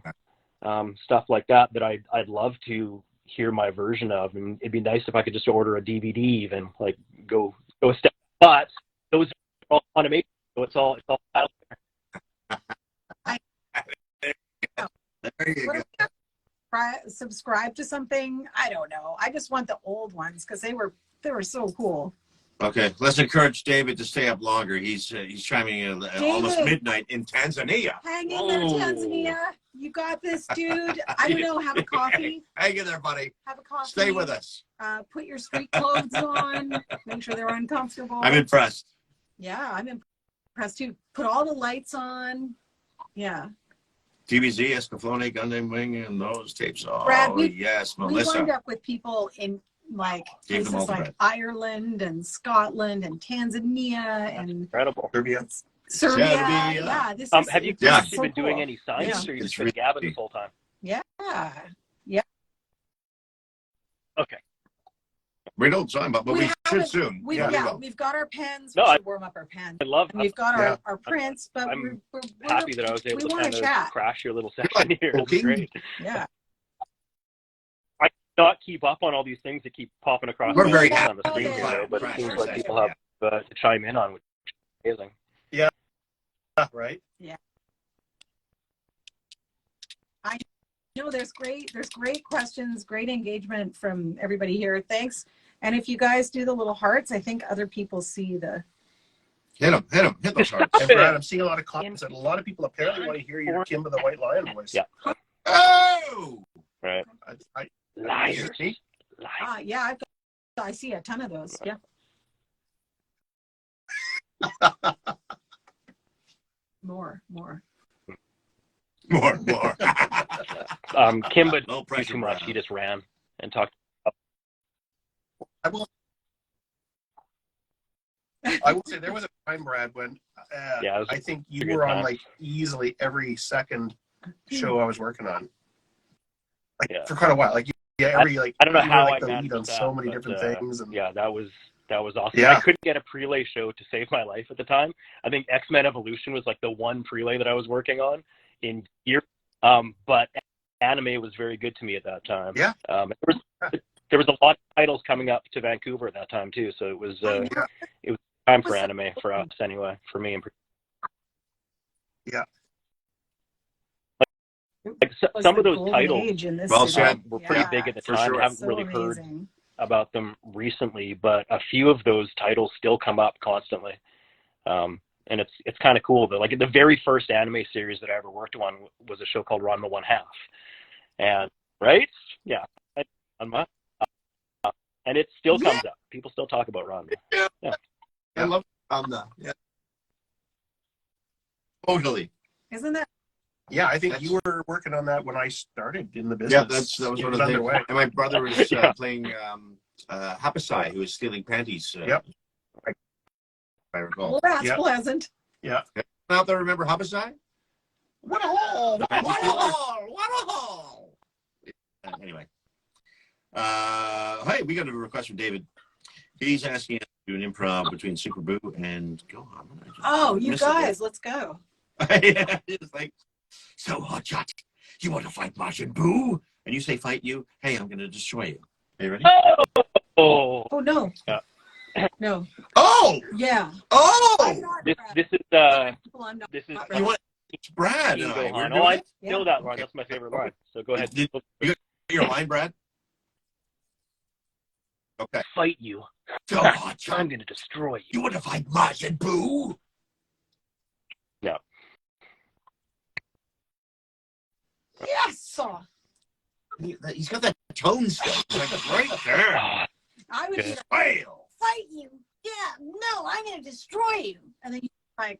stuff like that I'd love to hear my version of, and it'd be nice if I could just order a DVD, even like go a step. But those are all animation, so it's all out there. There you go. Subscribe to something. I don't know. I just want the old ones because they were so cool. Okay, let's encourage David to stay up longer. He's chiming in almost midnight in Tanzania. Hang in there, Tanzania. You got this, dude. I don't know. Have a coffee. Hang in there, buddy. Have a coffee. Stay with us. Put your street clothes on. Make sure they're uncomfortable. I'm impressed. Yeah, I'm impressed too. Put all the lights on. Yeah. TBZ, Escaflowne, Gundam Wing, and those tapes. Oh, Brad, yes, Melissa. We wound up with people in like places like Ireland and Scotland and Tanzania and incredible. Serbia. Yeah, this is. Have you actually been doing any signs, or you just been gabbing this whole time? Yeah. Okay. We don't sign, but we should soon. We've got our pens. We should warm up our pens. I love. We've got our prints, but I'm we're happy that I was able to kind of crash your little session here. It's great. Yeah. I cannot keep up on all these things that keep popping across We're very on the screen here, but it seems like people have to chime in on, which is amazing. Yeah. Right. Yeah. I know there's great questions, great engagement from everybody here. Thanks. And if you guys do the little hearts, I think other people see the. Hit those hearts. And Brad, I'm seeing a lot of comments that a lot of people apparently want to hear your Kimba the White Lion voice. Yeah. Oh. Right. Liars. Yeah, I see a ton of those. Yeah. More. Kimba didn't do too much. He just ran and talked. I will say there was a time, Brad, when Yeah, it was I think a you good were on time. like easily every second show I was working on. Like Yeah. for quite a while. Like every like I don't know you how were like I the lead managed on so that, many but, different things. And yeah, that was awesome. Yeah. I couldn't get a prelay show to save my life at the time. I think X-Men Evolution was like the one prelay that I was working on in years. But anime was very good to me at that time. Yeah. There was a lot of titles coming up to Vancouver at that time too, so it was time for anime for us anyway, for me in particular. Yeah. Like some of those titles Well said. were pretty big at the For time. sure. I haven't really heard about them recently, but a few of those titles still come up constantly. And it's kind of cool. But like the very first anime series that I ever worked on was a show called Ranma 1/2. And right? Yeah. Ranma. And it still comes up. People still talk about Ranma. Yeah. I love Ranma. Yeah. Totally. Isn't that? Yeah, I think you were working on that when I started in the business. Yeah, that was It one of the things. underway. And my brother was playing Hapasai, who was stealing panties. Yep. If I recall. Well, that's Yep. pleasant. Yeah. Out there, remember Hapasai? What a hole! What a hole! What a hole! Anyway. Hey, we got a request from David. He's asking us to do an improv between Super Boo and Gohan. Oh, you guys, let's go. Yeah, it's like, so Hotshot, you want to fight Majin Buu? And you say, fight you? Hey, I'm going to destroy you. Are you ready? Oh, Oh no. Yeah. No. Oh! Yeah. Oh! this is You want it's Brad and I. We're Gohan. doing Oh, I it? know that line. That's my favorite line. So go ahead. Did you get your line, Brad? Okay. Fight you. So Hotshot, I'm going to destroy you. you want to fight Majin Buu? No. Yes. He's got that tone still. Like right there. I would Okay. either Fail. fight you. Yeah. No, I'm going to destroy you. And then you're like,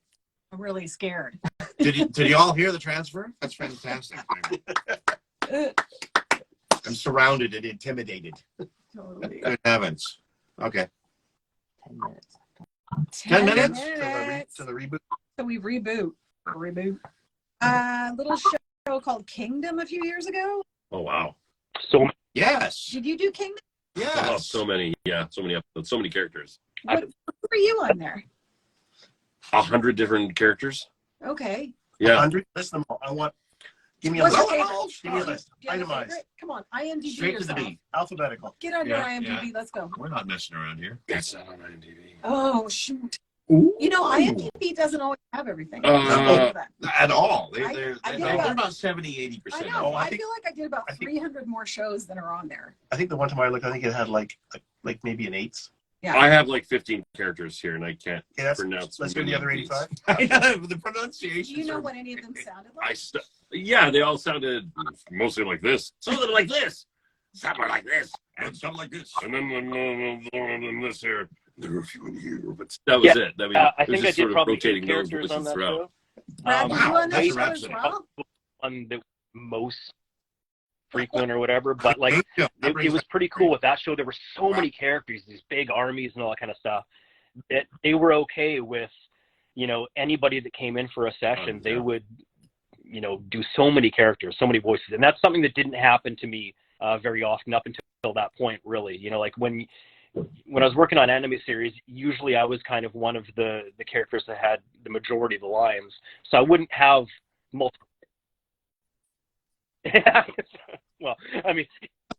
I'm really scared. Did you all hear the transfer? That's fantastic. I'm surrounded and intimidated. Totally. Good heavens. Okay. 10 minutes. 10 minutes? To the reboot. So we reboot. Little show called Kingdom a few years ago. Oh wow. So Yes. Did you do Kingdom? Oh, Yes. so many episodes, so many characters. Who were you on there? 100 different characters. Okay. Yeah. 100. List them all. I want. Give me a What's list. your favorite? Give me a list. Do you have a Itemized. favorite? Come on, IMDb Straight to the yourself. beat. Alphabetical. Get under Yeah, IMDb. yeah. Let's go. We're not messing around here. That's not on IMDb. Oh shoot! Ooh. You know IMDb doesn't always have everything. At all. I They're did about about 70-80%. I know. Oh, I I think- feel like I did about I think- 300 more shows than are on there. I think the one time I looked, I think it had like maybe an 8. Yeah. I have like 15 characters here, and I can't Okay, pronounce. let's do the many other of these. 85. The pronunciation. Do you know what any of them sounded like? Yeah, they all sounded mostly like this. Some of them like this. Some are like this. And something like this. And then this here. There were a few in here, but that was it. I mean, I it was think I just did sort of probably rotating 8 those characters on voices that throughout. show. Brad, were you on that that's show as rhapsody. well? One that was most frequent or whatever, but like Yeah, it was pretty cool with that show. There were so many characters, these big armies and all that kind of stuff. That they were okay with, anybody that came in for a session, they would, do so many characters, so many voices, and that's something that didn't happen to me very often up until that point, really. Like when I was working on anime series, usually I was kind of one of the characters that had the majority of the lines, so I wouldn't have multiple. Well, I mean,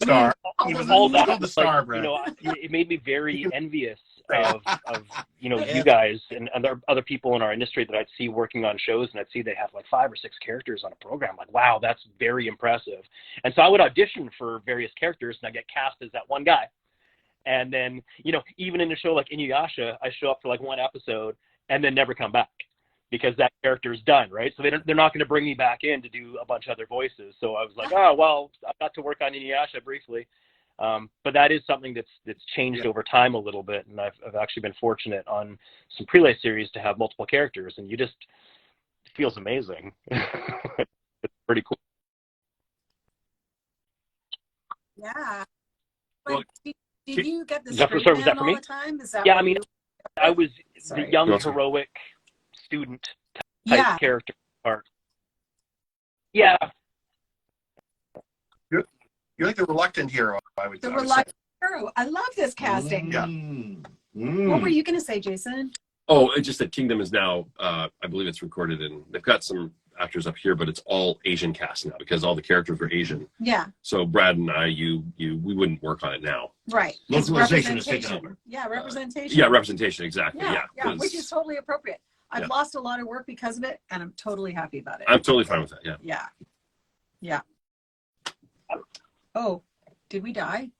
Star. all He was that, the star, Brad. it made me very envious of you guys and other people in our industry that I'd see working on shows, and I'd see they have like 5 or 6 characters on a program. Like, wow, that's very impressive. And so I would audition for various characters, and I get cast as that one guy. And then, even in a show like Inuyasha, I show up for like one episode and then never come back because that character is done, right? So they're not going to bring me back in to do a bunch of other voices. So I was like, oh, well, I got to work on Inuyasha briefly. But that is something that's changed over time a little bit. And I've actually been fortunate on some prelay series to have multiple characters, and it feels amazing. It's pretty cool. Yeah. Well, Did you get the Is that for straight service? Is man that for all me? the time? Is that Yeah, what I mean, you- I was Sorry. the young No, sorry. heroic student type Yeah. character part. Yeah, You're like the reluctant hero, I would The I would say. reluctant hero. I love this casting. Yeah. What were you going to say, Jason? Oh, it's just that Kingdom is now, I believe it's recorded in, they've got some actors up here, but it's all Asian cast now because all the characters are Asian. Yeah, So Brad and I, we wouldn't work on it now. right. It's Localization is taken representation. over. Yeah, representation. Yeah, representation, exactly. Yeah, Yeah, yeah, which is totally appropriate. I've Yeah. lost a lot of work because of it, and I'm totally happy about it. I'm totally fine with that. Yeah. Yeah. Yeah. Oh, did we die?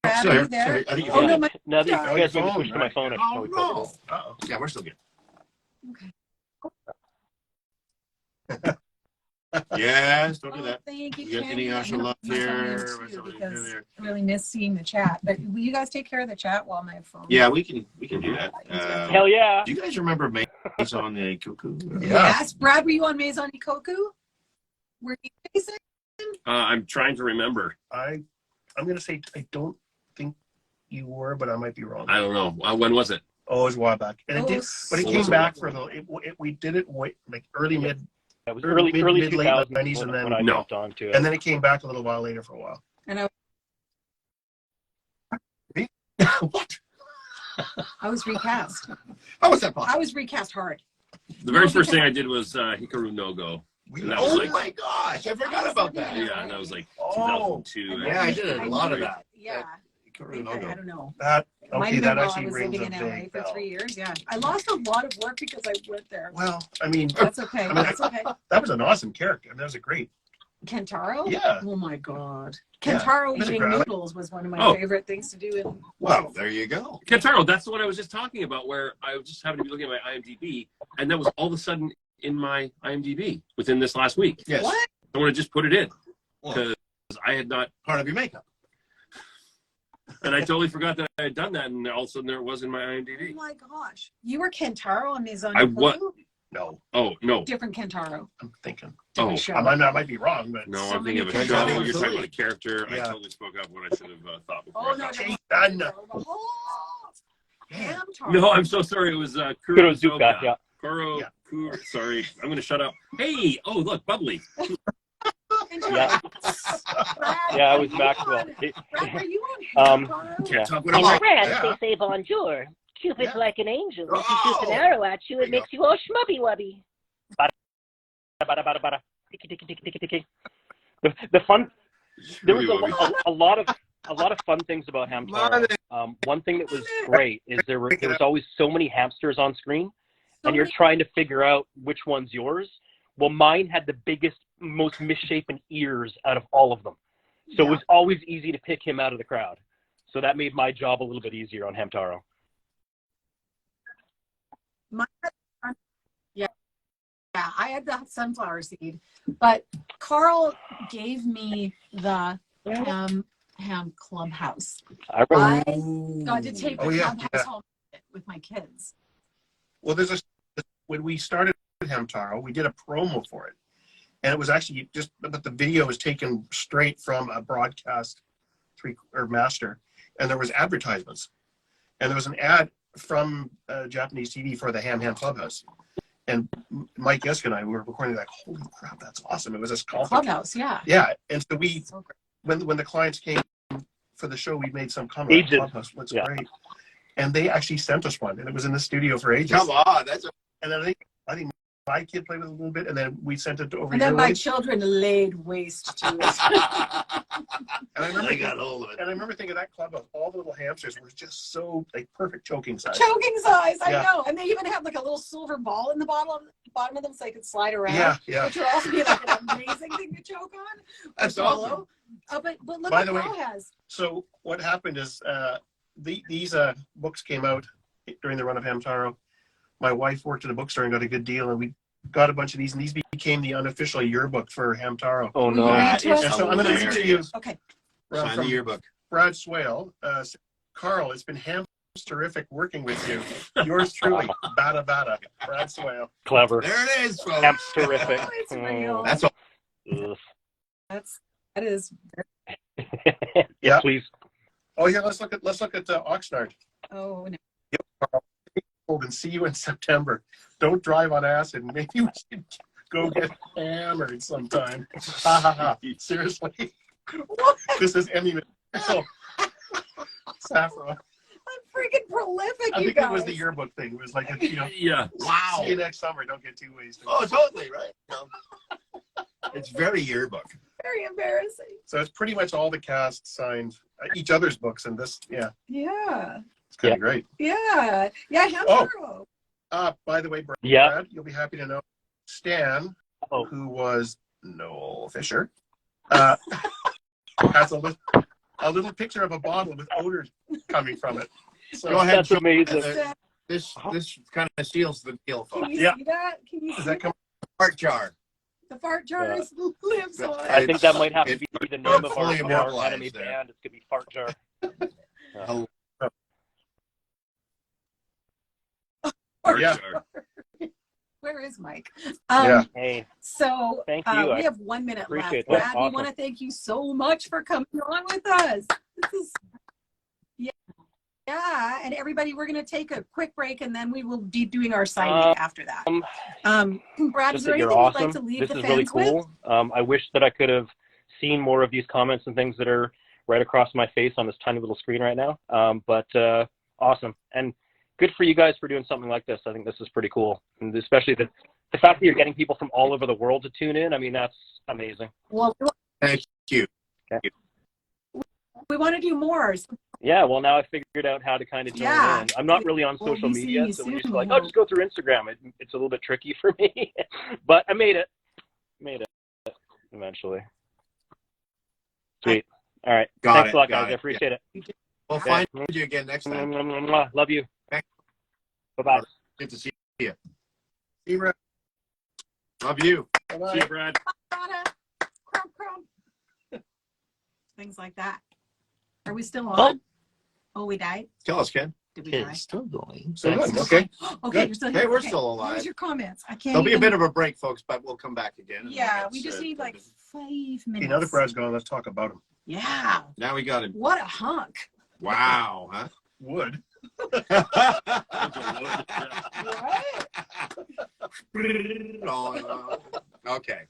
Brad, Still are here. you there? Still here. I think Oh, you're no, fine. my now that Yeah. you guys maybe Phone, switch to my right? phone. I should Oh, probably no. put it Uh-oh. Yeah, we're still good. Okay. Yes, don't do Oh, that. thank you, You got Kenny. Inuyasha I'm love gonna put my phone in here. too, What's over because here? I really miss seeing the chat. But will you guys take care of the chat while my phone? Yeah, we can do that. Hell yeah. Do you guys remember Maison Ikkoku? Yeah. Yes. Brad, were you on Maison Ikkoku? Were you Jason? I'm trying to remember. I'm going to say I don't think you were, but I might be wrong. I don't know. When was it? Oh, it was a while back. And it did, but it Oh, came so- back for we did it like early mid, That was Early- early mid- late 2000s 90s, when, and then- when I No. jumped onto it. and then it came back a little while later for a while. And I What? I was recast. How was that possible? I was recast hard. The very No, first thing because- I did was Hikaru no Go. And that Oh was like, my gosh, I forgot about that. yeah, and that was like Oh, 2002. Yeah, I did a lot of knew- that. Yeah. Hikaru no I Go. don't know. that Might okay. have been That while I actually was rings living a in LA vague for bell. 3 years. Yeah. I lost a lot of work because I went there. Well, I mean, That's okay. That's okay. that was an awesome character. I mean, that was a great. Kentaro? Yeah. Oh my God. Yeah. Kentaro That's a eating great- noodles was one of my Oh. favorite things to do in Well, there you go. Kentaro, that's the one I was just talking about, where I just happened to be looking at my IMDb, and that was all of a sudden in my IMDb within this last week. Yes. What? Someone had just put it in Well, because I had not, part of your makeup. and I totally forgot that I had done that, and all of a sudden there it was in my Oh IMDb. my gosh. You were Kentaro on Maison I Ikkoku? wa- No, Oh no, Different Kentaro. I'm thinking. oh Different show. I might be wrong, but no, So I'm thinking of a many show. Kentaro. You're talking about a character. I Yeah. totally spoke up what I should have thought before. Oh, I no, thought. Hey, no. done. Oh, Hamtaro. No, I'm so sorry. It was Kurozuka, yeah. Kuro, Yeah. sorry, I'm going to shut up. Hey, oh look, bubbly. Yeah. Brad, Yeah, I was are you Maxwell. on- Brad, are you Um, on Hamtaro? Can't talk with In a lot. France, Yeah. they say bonjour. Cupid's Yeah. like an angel. If he Oh! shoots an arrow at you, There it you makes you all schmubby-wubby. bada, bada, bada. Tiki, tiki, tiki, tiki, tiki. The fun. There was a lot of fun things about Hamtaro. One thing that was great is there was always so many hamsters on screen, and you're trying to figure out which one's yours. Well, mine had the biggest, most misshapen ears out of all of them, so it was always easy to pick him out of the crowd. So that made my job a little bit easier on Hamtaro. Yeah, I had the sunflower seed, but Karl gave me the ham clubhouse. I I remember. got to take the Oh, yeah, clubhouse yeah. home with my kids. Well, when we started Hamtaro, we did a promo for it, and it was actually but the video was taken straight from a broadcast master, and there was advertisements, and there was an ad from Japanese TV for the Ham Clubhouse, and Mike Yesk and I were recording like, holy crap, that's awesome! It was this Clubhouse, yeah. Yeah, and so we So great. when the clients came for the show, we made some comment. Ages. Clubhouse looks Yeah. great, and they actually sent us one, and it was in the studio for ages. Come on, that's a And then I think my kid played with it a little bit, and then we sent it over And your then my way. children laid waste to it. And I remember, I got hold of it. and I remember thinking that club of all the little hamsters were just so like perfect choking size. Choking size, I Yeah. know. And they even have like a little silver ball in the bottom of them so they could slide around. Yeah, yeah. Which would also be like an amazing thing to choke on. That's swallow. But look By what the way- Karl has. So what happened is these books came out during the run of Hamtaro. My wife worked at a bookstore and got a good deal, and we got a bunch of these, and these became the unofficial yearbook for Hamtaro. Oh no. That to us? is And so I'm going to read to you hilarious. Okay. Sign the from yearbook. Brad Swale. Karl, it's been terrific working with you. Yours truly, Bada Bada, Brad Swale. Clever. There it is, folks. That's terrific. Oh, it's real. That's all. Ugh. That is. Yeah. Please. Oh, here, let's look at Oxnard. Oh no. and see you in September. Don't drive on acid. Maybe we should go get hammered sometime. Ha ha ha. Seriously. This is Emmy. Oh. Saffron. I'm freaking prolific, I you think guys. it was the yearbook thing. It was like, Yeah. Wow. see you next summer. Don't get too wasted. Oh, totally, right? No. It's very yearbook. Very embarrassing. So it's pretty much all the cast signed each other's books, and this, yeah, Yeah. it's kind of great. Yeah. Yeah, Hamtaro. By the way, Brad, Yeah. you'll be happy to know Stan, Oh. who was Noel Fisher, has a little picture of a bottle with odors coming from it. So Go ahead. That's amazing. This kind of seals the deal, Can folks. you Yeah. see that? Can you does see that come? Fart jar. the fart jars lives on? I think that might have to be the name of fully our immortalized enemy there. band. It's gonna be Fart Jar. Yeah. Where is Mike? Yeah. Hey, So Thank you. we have 1 minute left. appreciate that. Brad, we Awesome. want to thank you so much for coming on with us. This is yeah, and everybody, we're going to take a quick break and then we will be doing our signing after that. Brad, is just there that you're anything awesome. you'd like to leave This the is fans really cool. with? I wish that I could have seen more of these comments and things that are right across my face on this tiny little screen right now. But awesome. And good for you guys for doing something like this. I think this is pretty cool. And especially the fact that you're getting people from all over the world to tune in. I mean, that's amazing. Well, Thank you. Okay. we want to do more. Yeah, well, now I figured out how to kind of join Yeah. in. I'm not really on We'll social be seeing media, you so when you're soon, just like, we oh, hope. just go through Instagram, it's a little bit tricky for me. But I made it. Eventually. Sweet. All right. Got Thanks it, a lot, got guys. it. I appreciate it. We'll find you again next time. Love you. Thanks. Bye-bye. Good to see you. See you, Brad. Love you. Bye-bye. See you, Brad. Things like that. Are we still on? Oh, we died? Tell us, Ken. Did we die? It's still going. So good. Okay. Okay, Good. you're still here. Hey, we're Okay. still What was alive. your comments? I can't There'll be a even- bit of a break, folks, but we'll come back again. Yeah, we just need like 5 minutes. Okay, now that Brad's gone, let's talk about him. Yeah. Now we got him. What a hunk. Wow, huh? Wood. Okay.